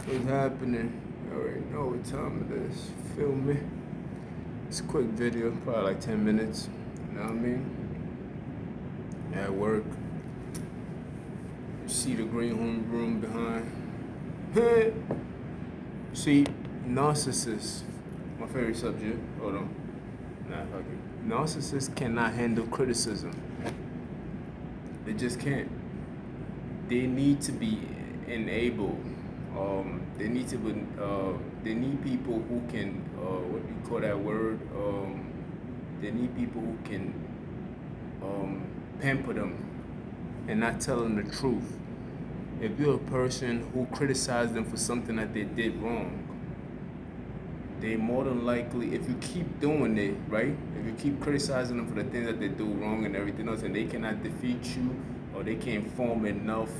What's happening? You already know what time it is. Feel me? It's a quick video, probably like 10 minutes. You know what I mean? At work. You see the green room behind. See, narcissists. My favorite subject. Hold on. Nah, fuck it. Narcissists cannot handle criticism. They just can't. They need to be enabled. They need to. They need people who can. What do you call that word? They need people who can pamper them and not tell them the truth. If you're a person who criticizes them for something that they did wrong, they more than likely, if you keep doing it, right? If you keep criticizing them for the things that they do wrong and everything else, and they cannot defeat you, or they can't form enough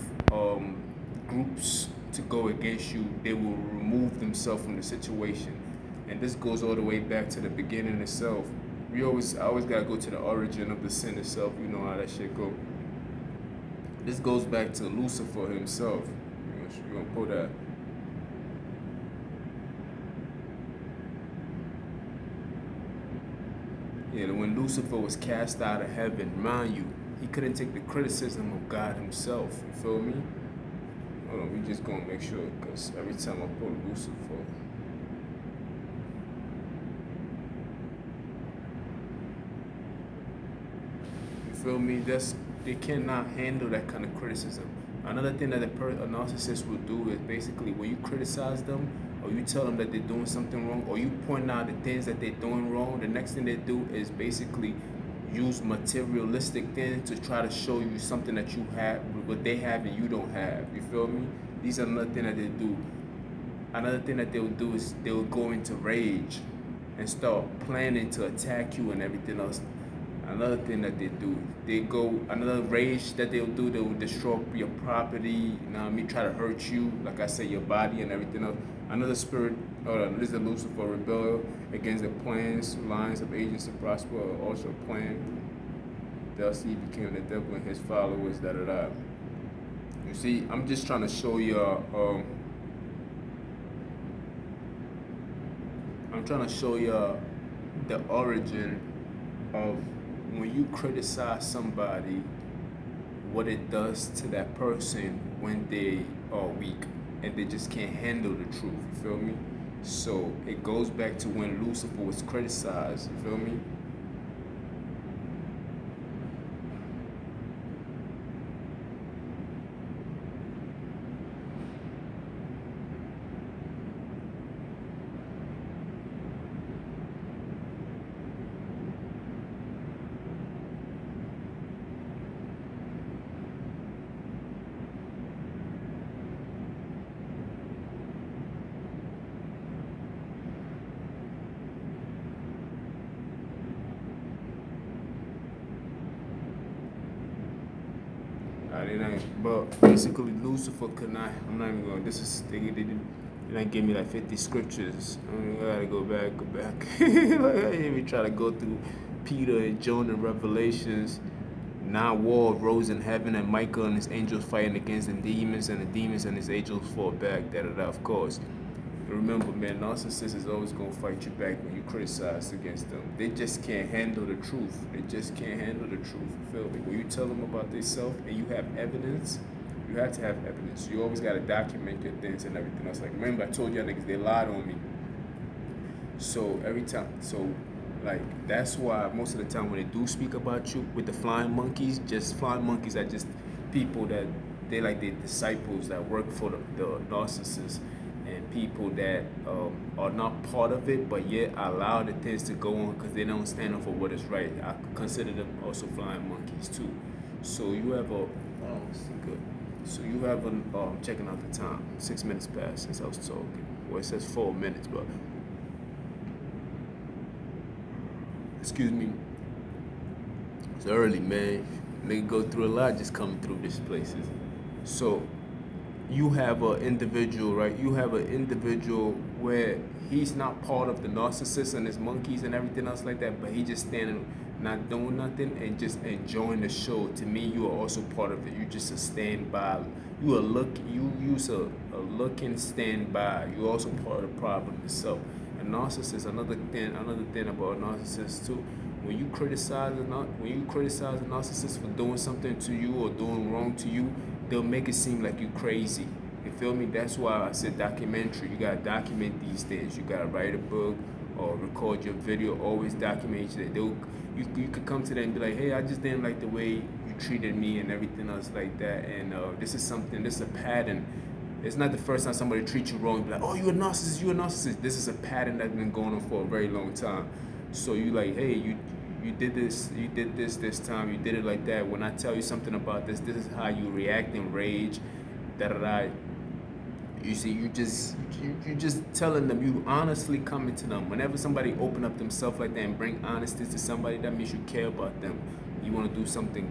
groups to go against you, they will remove themselves from the situation. And this goes all the way back to the beginning itself. I always gotta go to the origin of the sin itself. You know how that shit go. This goes back to Lucifer himself. We're gonna pull that. Yeah, when Lucifer was cast out of heaven, mind you, he couldn't take the criticism of God himself. You feel me? Hold on, we just gonna make sure, because every time I pull Lucifer, you feel me? They cannot handle that kind of criticism. Another thing that a narcissist will do is basically when you criticize them, or you tell them that they're doing something wrong, or you point out the things that they're doing wrong, the next thing they do is basically use materialistic things to try to show you something that you have, what they have and you don't have. You feel me? These are another thing that they do. Another thing that they'll do is they'll go into rage and start planning to attack you and everything else. Another thing that they do, another rage that they'll do, they will destroy your property, you know what I mean, try to hurt you, like I say, your body and everything else. Another spirit, this is the Lucifer rebel against the plans, lines of agents to prosper, also plan. Thus he became the devil and his followers, da-da-da. You see, I'm just trying to show you, the origin of when you criticize somebody, what it does to that person when they are weak and they just can't handle the truth, you feel me? So it goes back to when Lucifer was criticized, you feel me? But basically Lucifer could not, I'm not even going, they didn't give me like 50 scriptures. I gotta go back. Like, I didn't even try to go through Peter and Jonah and Revelations. Now war rose in heaven and Michael and his angels fighting against the demons and his angels fought back, da-da-da, of course. Remember, man, narcissists is always going to fight you back when you criticize against them. They just can't handle the truth. They just can't handle the truth. You feel me? When you tell them about themselves and you have evidence, you have to have evidence. You always got to document your things and everything else. Like, remember, I told y'all niggas, they lied on me. So, like, that's why most of the time when they do speak about you with the flying monkeys are just people that they like their disciples that work for the narcissists. And people that are not part of it, but yet allow the things to go on because they don't stand up for what is right. I consider them also flying monkeys too. So you have I'm checking out the time. 6 minutes passed since I was talking. Well, it says 4 minutes, but excuse me. It's early, man. Nigga go through a lot just coming through these places. So you have an individual, right? You have an individual where he's not part of the narcissist and his monkeys and everything else like that, but he just standing not doing nothing and just enjoying the show, to me, you are also part of it. You just a standby. You use a look and stand by. You're also part of the problem itself. And narcissist, another thing about narcissists too. When you criticize a narcissist for doing something to you or doing wrong to you, they'll make it seem like you crazy. You feel me? That's why I said documentary. You gotta document these things. You gotta write a book or record your video. Always document that. You could come to them and be like, hey, I just didn't like the way you treated me and everything else like that. And this is a pattern. It's not the first time somebody treats you wrong. Be like, oh, you're a narcissist. You're a narcissist. This is a pattern that's been going on for a very long time. So you like, hey, you did this time. You did it like that. When I tell you something about this is how you react in rage. Da da da. You see, you just telling them, you honestly coming to them. Whenever somebody open up themselves like that and bring honesty to somebody, that means you care about them. You want to do something.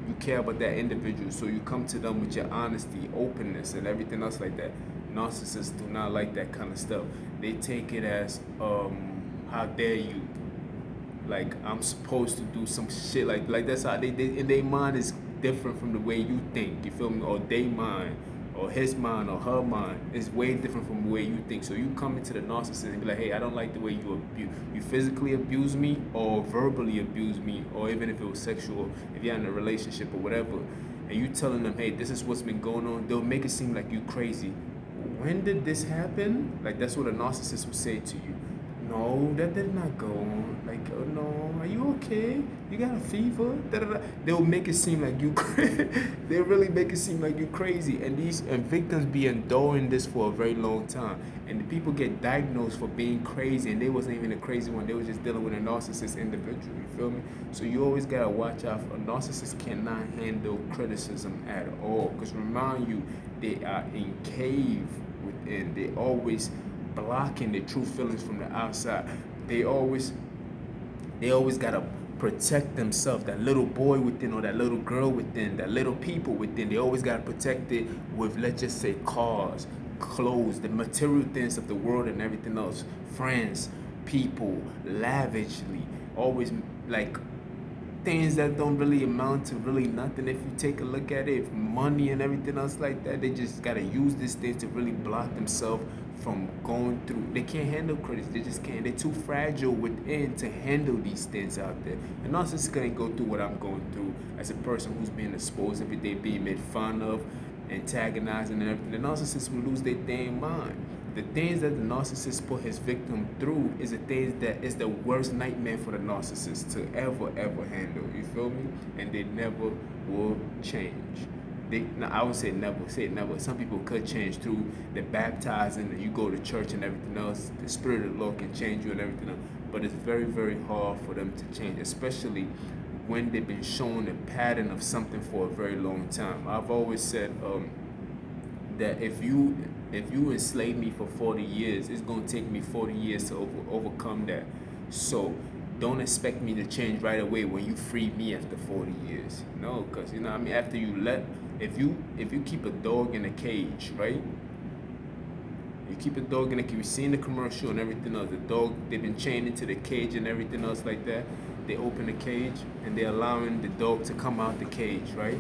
You care about that individual. So you come to them with your honesty, openness, and everything else like that. Narcissists do not like that kind of stuff. They take it as, how dare you? Like I'm supposed to do some shit like that's how they in their mind is different from the way you think. You feel me? Or they mind. Or his mind or her mind is way different from the way you think. So you come into the narcissist and be like, hey, I don't like the way you physically abuse me or verbally abuse me, or even if it was sexual, if you're in a relationship or whatever, and you telling them, hey, this is what's been going on, they'll make it seem like you crazy. When did this happen? Like that's what a narcissist would say to you. No, that did not go on. Like, oh no, are you okay? You got a fever? Da, da, da. They'll make it seem like you. They really make it seem like you crazy. And these victims be enduring this for a very long time. And the people get diagnosed for being crazy, and they wasn't even a crazy one. They were just dealing with a narcissist individual. You feel me? So you always gotta watch out. A narcissist cannot handle criticism at all. Because remind you, they are in cave within. They always blocking their true feelings from the outside. They always gotta protect themselves. That little boy within, or that little girl within, that little people within, they always gotta protect it with, let's just say, cars, clothes, the material things of the world and everything else, friends, people, lavishly, always like things that don't really amount to really nothing. If you take a look at it, money and everything else like that, they just gotta use this thing to really block themselves from going through. They can't handle critics. They just can't. They're too fragile within to handle these things out there. And narcissists can't go through what I'm going through as a person who's being exposed every day, being made fun of, antagonizing and everything. The narcissist will lose their damn mind. The things that the narcissist put his victim through is the things that is the worst nightmare for the narcissist to ever handle. You feel me? And they never will change. I would say never. Some people could change through the baptizing, and you go to church and everything else. The Spirit of the Lord can change you and everything else. But it's very, very hard for them to change, especially when they've been shown a pattern of something for a very long time. I've always said that if you enslave me for 40 years, it's going to take me 40 years to overcome that. So don't expect me to change right away when you free me after 40 years. No, because, you know what I mean, after you if you keep a dog in a cage, right? You keep a dog in a cage. You've seen the commercial and everything else. The dog, they've been chained into the cage and everything else like that. They open the cage and they're allowing the dog to come out the cage, right?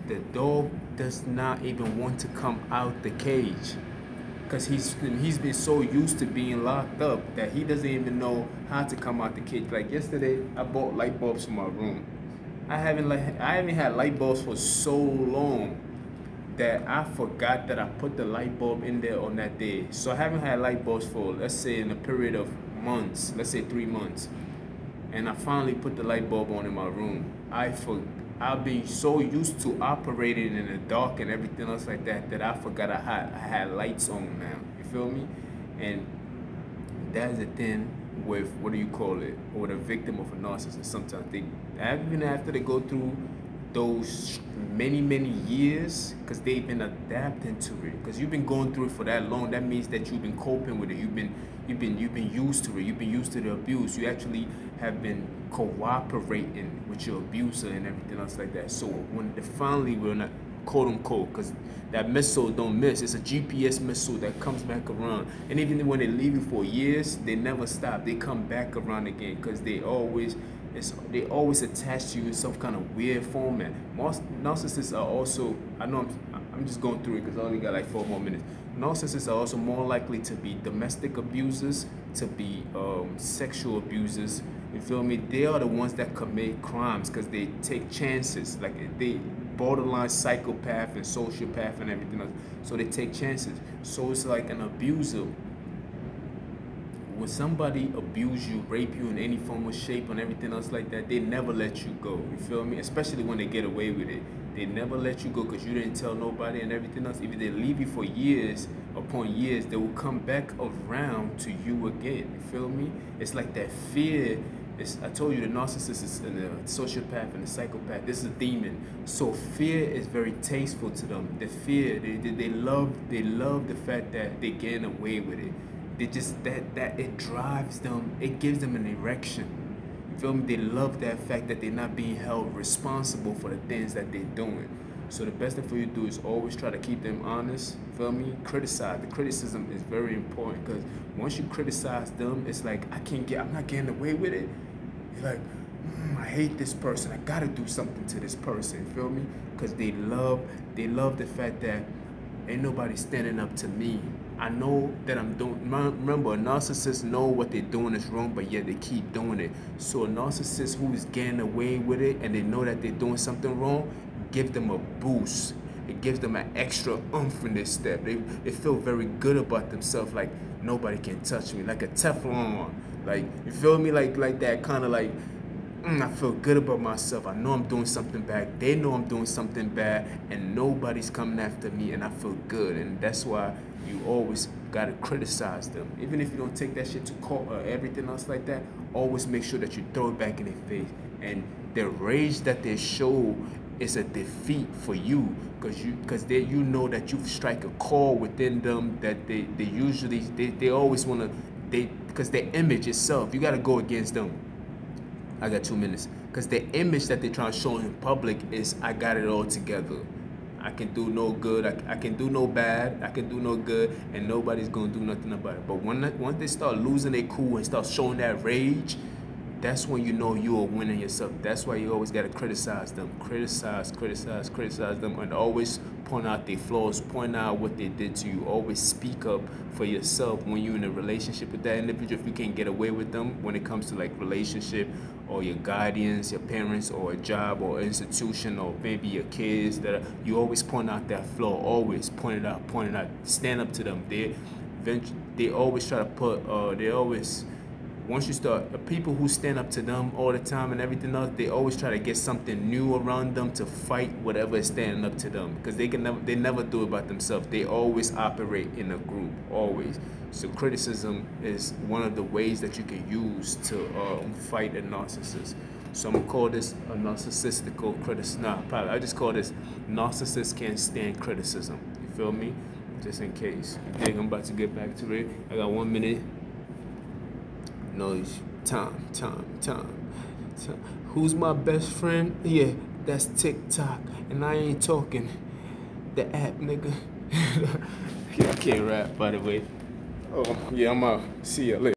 The dog does not even want to come out the cage because he's been so used to being locked up that he doesn't even know how to come out the cage. Like yesterday, I bought light bulbs for my room. I haven't had light bulbs for so long that I forgot that I put the light bulb in there on that day. So I haven't had light bulbs for, let's say, in a period of months, let's say 3 months. And I finally put the light bulb on in my room. I've been so used to operating in the dark and everything else like that that I forgot I had lights on now. You feel me? And that's the thing with, what do you call it, or the victim of a narcissist. Sometimes even after they go through those many years, because they've been adapting to it, because you've been going through it for that long, that means that you've been coping with it. You've been used to it. You've been used to the abuse. You actually have been cooperating with your abuser and everything else like that. So when they finally will not, quote unquote, because that missile don't miss. It's a GPS missile that comes back around. And even when they leave you for years, they never stop. They come back around again because they always they always attach to you in some kind of weird format. Most narcissists are also, I know I'm just going through it because I only got like 4 more minutes. Narcissists are also more likely to be domestic abusers, to be sexual abusers. You feel me? They are the ones that commit crimes because they take chances. Like they borderline psychopath and sociopath and everything else. So they take chances. So it's like an abuser. When somebody abuse you, rape you in any form or shape and everything else like that, they never let you go. You feel me? Especially when they get away with it. They never let you go because you didn't tell nobody and everything else. If they leave you for years upon years, they will come back around to you again. You feel me? It's like that fear. I told you the narcissist is and the sociopath and the psychopath. This is a demon. So fear is very tasteful to them. The fear, they love the fact that they get away with it. They just that it drives them. It gives them an erection. You feel me? They love that fact that they're not being held responsible for the things that they're doing. So the best thing for you to do is always try to keep them honest. Feel me? Criticize. The criticism is very important because once you criticize them, it's like I'm not getting away with it. You're like, I hate this person. I gotta do something to this person. Feel me? Because they love the fact that ain't nobody standing up to me. I know that I'm doing. Remember, a narcissist know what they're doing is wrong, but yet they keep doing it. So a narcissist who is getting away with it and they know that they're doing something wrong, give them a boost. It gives them an extra oomph in this step. They feel very good about themselves, like nobody can touch me, like a Teflon. Like, you feel me? Like that kind of like, I feel good about myself. I know I'm doing something bad. They know I'm doing something bad, and nobody's coming after me, and I feel good. And that's why you always gotta criticize them. Even if you don't take that shit to court or everything else like that, always make sure that you throw it back in their face. And the rage that they show is a defeat for you, because you know that you strike a chord within them that they always wanna because their image itself, you gotta go against them. I got 2 minutes. Because the image that they're trying to show in public is, I got it all together. I can do no good. I can do no bad. I can do no good. And nobody's going to do nothing about it. But once they start losing their cool and start showing that rage, that's when you know you are winning yourself. That's why you always got to criticize them. Criticize them. And always point out their flaws. Point out what they did to you. Always speak up for yourself when you're in a relationship with that individual. If you can't get away with them when it comes to like relationship or your guardians, your parents, or a job or institution, or maybe your kids, you always point out that flaw. Always point it out. Stand up to them. They always try to put, once you start, people who stand up to them all the time and everything else, they always try to get something new around them to fight whatever is standing up to them, because they never do it by themselves. They always operate in a group, always. So criticism is one of the ways that you can use to fight a narcissist. So I'm gonna call this a narcissistical criticism. Nah, probably I just call this narcissists can't stand criticism. You feel me? Just in case. You think I'm about to get back to it? I got 1 minute. Noise. Time. Who's my best friend? Yeah, that's TikTok. And I ain't talking the app, nigga. I can't rap, by the way. Oh, yeah, I'm out. See ya later.